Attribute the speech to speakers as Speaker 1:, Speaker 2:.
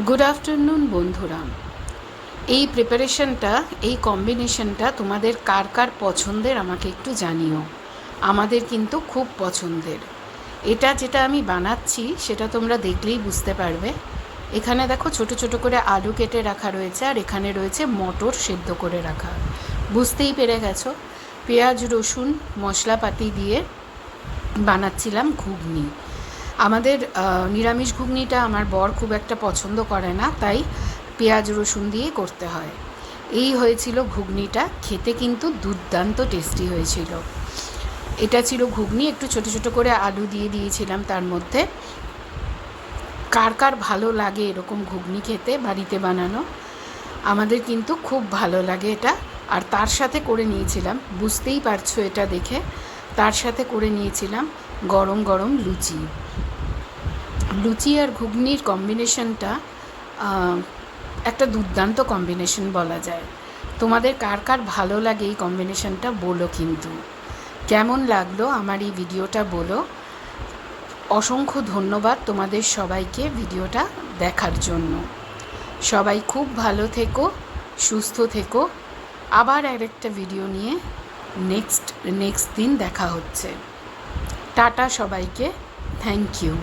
Speaker 1: Good afternoon বন্ধুরা। এই প্রিপারেশনটা, এই কম্বিনেশনটা তোমাদের কার কার পছন্দের আমাকে একটু জানিও। আমাদের কিন্তু খুব পছন্দের। এটা যেটা আমি বানাচ্ছি সেটা তোমরা দেখলেই বুঝতে পারবে। এখানে দেখো ছোট ছোট করে আলু কেটে রাখা রয়েছে, আর এখানে রয়েছে মটর সেদ্ধ করে রাখা। বুঝতেই পেরে গেছো, পেঁয়াজ রসুন মশলাপাতি দিয়ে বানাচ্ছিলাম ঘুগনি। আমাদের নিরামিষ ঘুগনিটা আমার বর খুব একটা পছন্দ করে না, তাই পেঁয়াজ রসুন দিয়ে করতে হয়। এই হয়েছিল ঘুগনিটা, খেতে কিন্তু দুর্দান্ত টেস্টি হয়েছিল। এটা ছিল ঘুগনি, একটু ছোটো ছোটো করে আলু দিয়ে দিয়েছিলাম তার মধ্যে। কার কার ভালো লাগে এরকম ঘুগনি খেতে বাড়িতে বানানো? আমাদের কিন্তু খুব ভালো লাগে এটা। আর তার সাথে করে নিয়েছিলাম, বুঝতেই পারছো এটা দেখে, তার সাথে করে নিয়েছিলাম গরম গরম লুচি। লুচি আর ঘুগনির কম্বিনেশনটা একটা দুর্দান্ত কম্বিনেশন বলা যায়। তোমাদের কার কার ভালো লাগে এই কম্বিনেশনটা বলো কিন্তু। কেমন লাগলো আমার এই ভিডিওটা বলো। অসংখ্য ধন্যবাদ তোমাদের সবাইকে ভিডিওটা দেখার জন্য। সবাই খুব ভালো থেকো, সুস্থ থেকো। আবার আরেকটা ভিডিও নিয়ে নেক্সট দিন দেখা হচ্ছে। টাটা সবাইকে, থ্যাংক ইউ।